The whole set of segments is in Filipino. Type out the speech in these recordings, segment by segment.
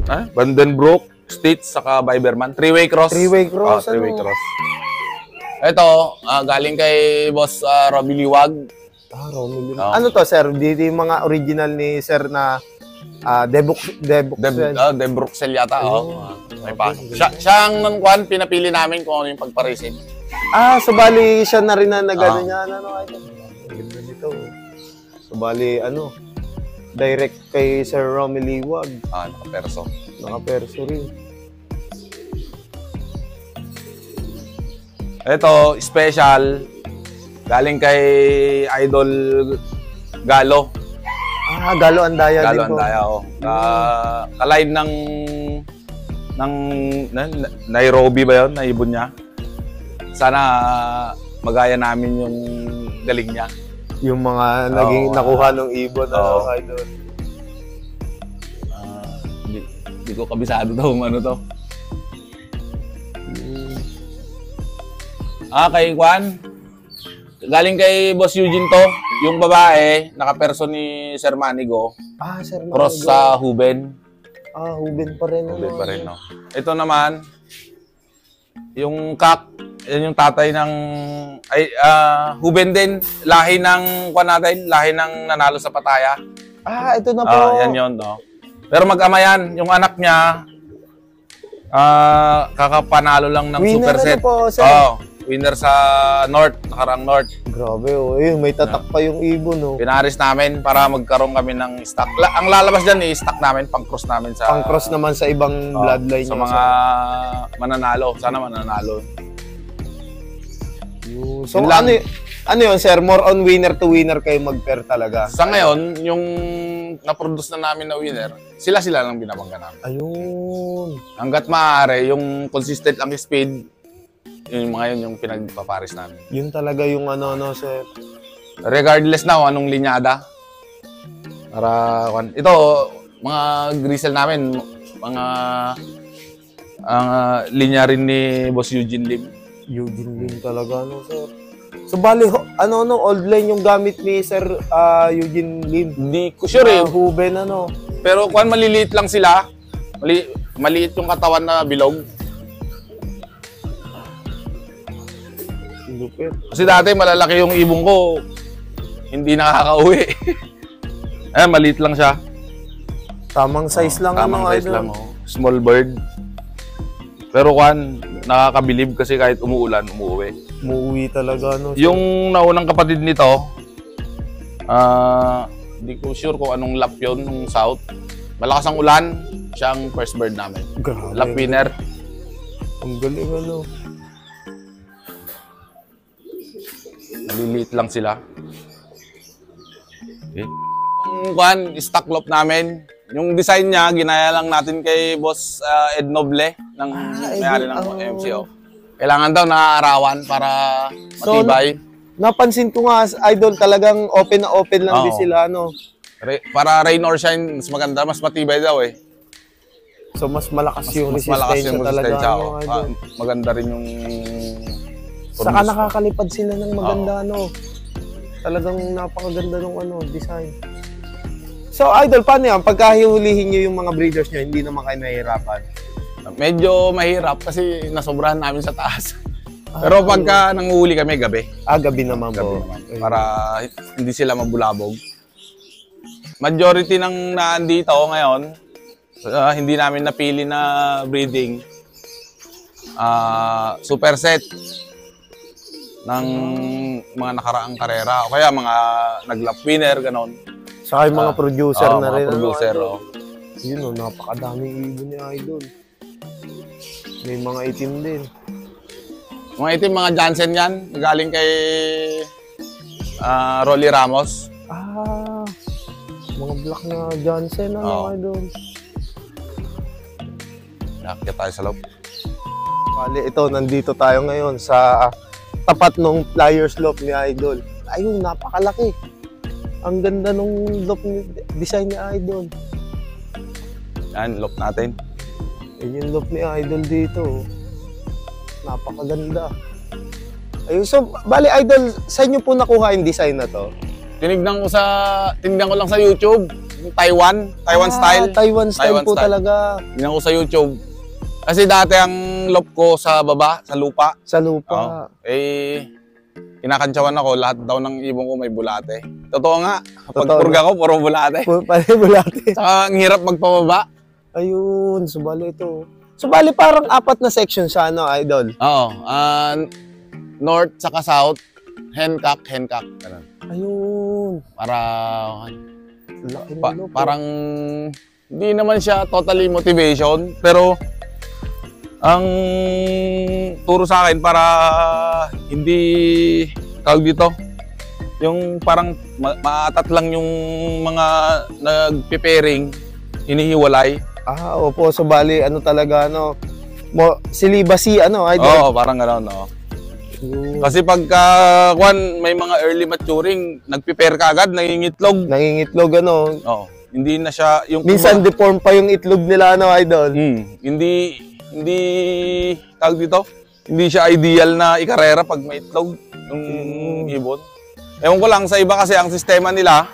Vandenbroek, Stitch, saka Biberman. Three-way cross. Three-way cross. Three-way cross. Ito, galing kay Boss Robbie Liwag. Robbie Liwag. Ano to, sir? Dito yung mga original ni sir na Debruxel yata. May pa. Siya ang pinapili namin kung ano yung pagparisin. So bali siya na rin na nagano niya. Ganda nito. So bali, direct kay Sir Rommie Liwag. Nakaperso. Nakaperso rin. Ito, special. Galing kay Idol Galo. Galo Andaya din po. Galo Andaya, kalaid ng Nairobi ba yun? Naibon niya. Sana magaya namin yung galing niya. Yung mga naging nakuha ng ibon na Idol. Hindi ko kabisado daw ano to. Kay Juan. Galing kay Boss Eugene to. Yung babae, nakaperso ni Sir Manigo. Sir Manigo. Cross sa Huben. Huben pa rin. Huben pa rin, no? Ito naman, yung kak, yan yung tatay ng, Huben din, lahi ng, lahi ng nanalo sa Pataya. Ito na po. Yan yun, no? Pero mag-ama yan, yung anak niya, kakapanalo lang ng winner superset. Po, sir. Winner sa North, nakarang North. Grabe, may tatak pa yung ibon, Pinaris namin para magkaroon kami ng stock. Ang lalabas dyan, stock namin, pang-cross namin sa... Pang-cross naman sa ibang bloodline. Sa mga mananalo. Sana mananalo. So, ano yun, sir? More on winner to winner kayo mag-pair talaga? Sa ngayon, yung na-produce na namin na winner, sila-sila lang binabangga namin. Ayun. Hanggat maaari, yung consistent ang speed, yung mga yun yung pinagpaparis namin. Yun talaga yung sir. Regardless na kung anong linyada. Para, ito, mga grisel namin, mga linya rin ni Boss Eugene Lim. Eugene Lim talaga, sir. So, bali, old line yung gamit ni Sir Eugene Lim? Hindi ko sure Huben, Pero maliliit lang sila. Maliit yung katawan na bilog. Lupit. Kasi dati malalaki yung ibong ko, hindi nakakauwi. Maliit lang siya. Tamang size lang. Tamang size lang. Small bird. Pero nakakabilib kasi kahit umuulan, umuwi. Umuwi talaga, Yung naunang kapatid nito, hindi ko sure kung anong lap yun, nung south. Malakas ang ulan, siya ang first bird namin. Grabe. Lap winner. Ang galing, Maliliit lang sila. Okay. Yung stock lop namin, yung design niya, ginaya lang natin kay Boss Ed Noble ng may-ari ng MCO. Kailangan daw naaarawan para matibay. Napansin ko nga, Idol, talagang open na open lang din sila, Para rain or shine, mas maganda, mas matibay daw So, mas malakas yung resistensya talaga, maganda rin yung... Saka nakakalipad sila ng maganda, Talagang napakaganda ng design. So, Idol, paano yan? Pagkahihulihin nyo yung mga breeders nyo, hindi naman kayo nahihirapan? Medyo mahirap kasi nasobrahan namin sa taas. Pero pagka nanguhuli kami, gabi. Gabi naman po. Para hindi sila mabulabog. Majority ng naandito ngayon, hindi namin napili na breeding. Superset ng mga nakaraang karera o kaya mga nag-lap winner, ganon. Saka yung mga producer na rin. Producer, Yun, napakadaming ibon ni Idol. May mga itim din. Mga itim, mga Jansen yan. Galing kay Rolly Ramos. Mga black na Jansen, Idol. Nakakita tayo sa loob. Bali, ito, nandito tayo ngayon sa tapat ng Flyers loop ni Idol. Ayun, napakalaki. Ang ganda nung loop design ni Idol. Yan, loop natin. Yan yung loop ni Idol dito. Napakaganda. Ayun, so, bali Idol, saan nyo po nakuha yung design na to? Tinignan ko lang sa YouTube. Yung Taiwan style. Taiwan style Taiwan po style. talaga. Tingnan ko sa YouTube. Kasi dati ang loop ko sa baba, sa lupa. Sa lupa. Kinakantsawan ako, lahat daw ng ibon ko may bulate. Totoo nga, pag Totoo purga ko, puro bulate. Pare bulate. Saka ang hirap magpababa. Ayun, subali ito. Subali parang 4 na section siya, ano, idol? Oo, north saka south, Hancock. Ganun. Ayun. Para, Laki ng loop. parang, hindi naman siya totally motivation, pero, ang turo sa akin para hindi tawag dito, yung parang maatat lang yung mga nagpe-pairing, hinihiwalay. Opo, so bali, ano talaga, ano, silibasi, ano, idol? Oo, parang gano'n, no. Kasi pagka, may mga early maturing, nagpe-pair ka agad, nangingitlog. Nangingitlog, ano. Oo, hindi na siya, yung Minsan deform pa yung itlog nila, ano, idol? Hindi tawag dito, hindi siya ideal na ikarera pag may itlog yung ibon. Ewan ko lang, sa iba kasi ang sistema nila,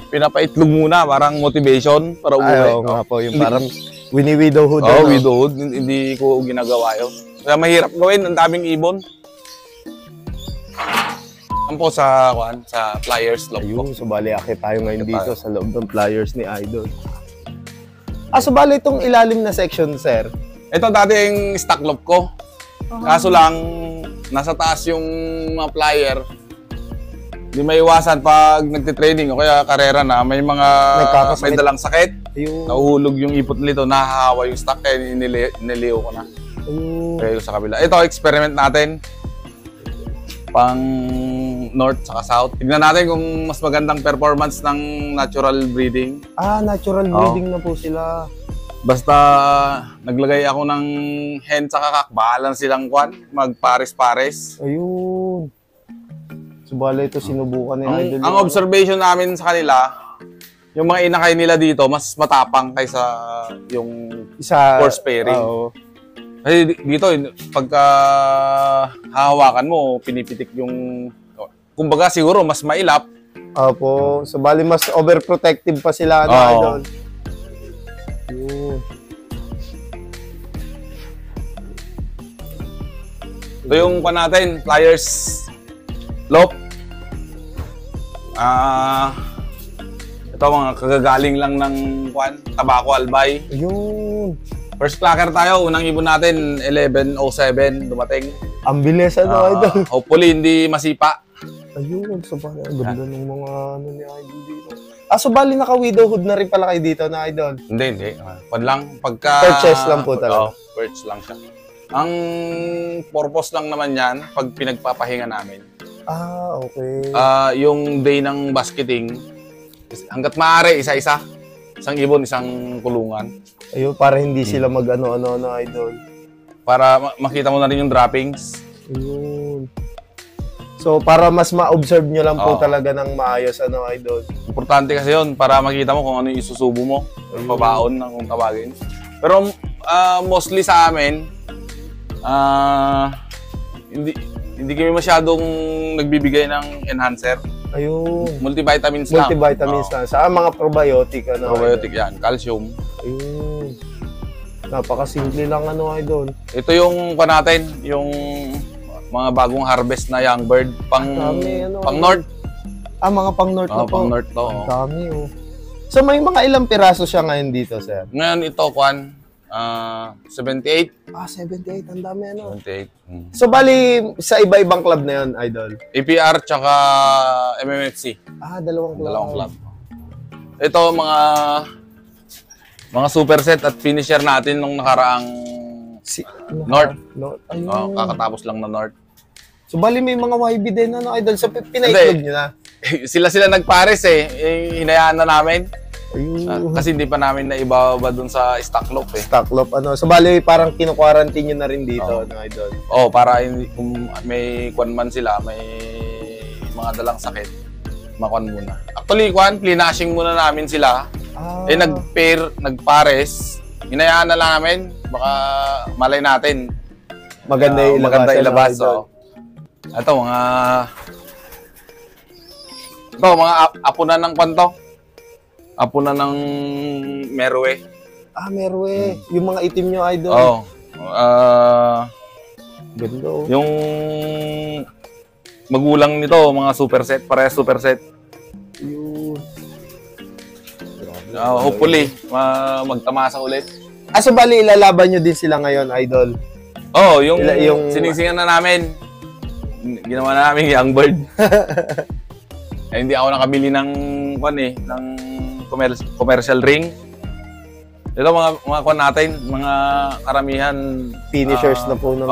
pinapaitlog muna, parang motivation para umuwi. Oo nga po, yung parang wini-widowhood. Oo, widowhood. Hindi ko ginagawa yun. Kaya mahirap gawin, ang daming ibon. Ang po sa Flyers Loop ko. Ayun, so bali, akit tayo ngayon dito sa loob ng Flyers ni Idol. So bali itong ilalim na section, sir. Ito dati yung stock loop ko. Kaso lang, nasa taas yung mga flyer. Hindi may iwasan pag nagtitraining o kaya karera na, may mga may dalang sakit. Ayun. Nahuhulog yung ipot nito, nahahawa yung stock, kaya niliw ko na. Ayun. Kaya sa kabila. Ito, experiment natin. Pang north saka south. Tignan natin kung mas magandang performance ng natural breeding. Natural breeding na po sila. Basta naglagay ako ng hen sa kakak, bahalan silang magpares-pares. Ayun. Subali ito sinubukan ni Idol. Ang observation namin sa kanila, yung mga inakay nila dito, mas matapang kaysa yung force pairing. Kasi dito, pagka hahawakan mo, pinipitik yung, kumbaga siguro mas mailap. Opo. Subali mas overprotective pa sila, Idol. Ito yung natin, Flyers Loop. Ito mga kagagaling lang ng Tabaco Albay. Ayun. First clacker tayo, unang ibon natin 11:07 dumating. Ang bilis, Idol. Hopefully hindi masipa. Ayun, subali. Ang ganda ng mga ni Idol dito. Subali naka-widowhood na rin pala kayo dito na Idol. Hindi. Pad lang pagka purchase lang po talaga. Purchase lang siya. Ang purpose lang naman yan pag pinagpapahinga namin. Okay. Yung day ng basketing, hanggat maaari, isa-isa. Isang ibon, isang kulungan. Ayun, para hindi sila mag-ano-ano, Idol. Para makita mo na rin yung droppings. Ayun. So, para mas ma-observe nyo lang po talaga ng maayos, Idol. Importante kasi yun, para makita mo kung ano yung isusubo mo. Yung pabaon na kung tawagin. Pero mostly sa amin, hindi kami masyadong nagbibigay ng enhancer. Ayun. Multivitamins lang. Multivitamins lang. Sa mga probiotic, Probiotic yan, calcium. Ayun. Napakasimple lang, Idol. Ito yung natin, yung mga bagong harvest na young bird. Pang north. Mga pang north na po. Pang north to. Ang dami, So, may mga ilang piraso siya ngayon dito, sir? Ngayon ito, 78. 78. Ang dami, 78. So, bali, sa iba-ibang club na yun, Idol? APR tsaka MMFC. Dalawang club. Ito, mga superset at finisher natin nung nakaraang North. Ayun. Kakatapos lang na North. So, bali, may mga YB din, Idol? So, pinaitlog nyo na? Sila nagpares hinayaan na namin. Ayun. Kasi hindi pa namin naibaba dun sa stock loop Stock loop, So, bali, parang kinu-quarantine nyo na rin dito, Idol? Para kung may man sila, may mga dalang sakit, makuan muna. Actually, cleanashing muna namin sila. Nag-pair, nagpares. Hinayaan na lang namin. Baka malay natin. Maganda ilabas. Ito, mga apunan ng kwanto. Apo na ng Merwe. Ah, Merwe. Yung mga itim nyo, idol. Oo. Ganda, oh. Yung magulang nito, mga superset, parehas superset. Yun. Hopefully, magtamasa ulit. Ah, so bali, ilalaban nyo din sila ngayon, idol? Oo, yung siningsingan na namin. Ginawa na namin young bird. Eh, hindi ako nakabili ng commercial ring. Ito mga kwan natin, mga karamihan Finishers na po ng...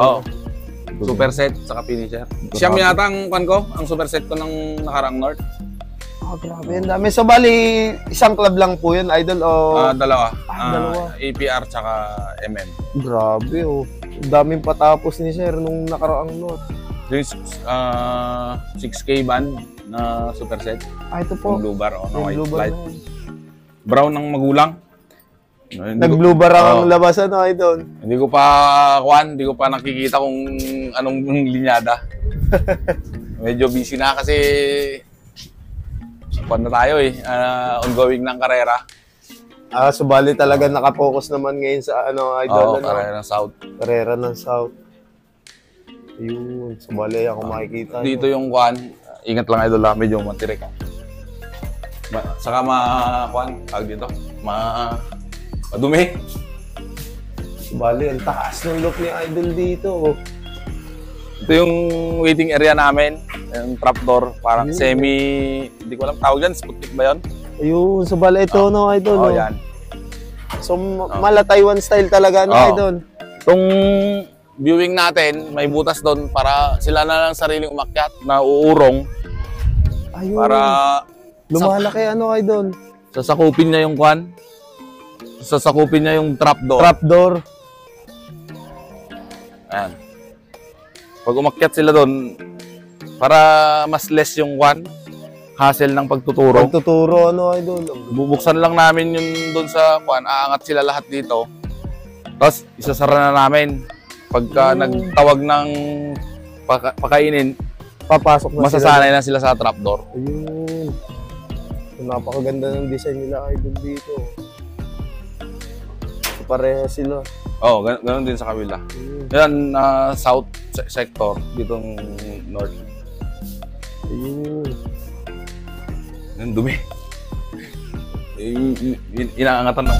superset saka finisher. Siyam yata ang kwan ko, ang superset ko ng nakarang North. Ah, grabe. Ang dami. So bali, isang club lang po yun, idol? O... Dalawa. Dalawa. APR tsaka MM. Grabe, oh. Ang daming patapos ni sir nung nakaraang North. Yung 6K band na superset. Ah, ito po. Yung blue bar o Yung white blue bar light. na yun. Brown ng magulang. Nag-blue bar ang labasan, no, idol? Hindi ko pa nakikita kung anong linyada. Medyo busy na kasi na tayo ongoing ng karera. Ah, so bali talaga nakapokus naman ngayon sa idol. Karera ng South. Karera ng South. Ayun, so bali ako makikita. Dito yung ingat lang idol, medyo matirik. Saka tawag dito, madumi. Bali, ang taas ng look ni idol dito. Oh. Ito yung waiting area namin, yung trapdoor, parang hindi ko alam tawag yan, Sputnik ba yun? Ayun, so bali ito, no, idol. Oh, yan. So, mala Taiwan style talaga, no, idol? Itong viewing natin, may butas doon para sila na lang sariling umakyat na uurong. Ayun. Para lumalaki, idol? sasakupin niya yung sasakupin niya yung trapdoor. Trapdoor. Ayan. Pag umakyat sila doon, para mas less yung hassle ng pagtuturo. Pagtuturo, idol? Bubuksan lang namin yung doon sa aangat sila lahat dito. Tapos isasara na namin. Pagka nagtawag ng pakainin, papasok na masasanay na sila sa trapdoor. Ayun. So, napakaganda ng design nila, idol, dito. So, pareha sila. Oo, ganun din sa kabila. Yan, south sector, ditong north. Ayun. Yan, dumi. Inaangatan na.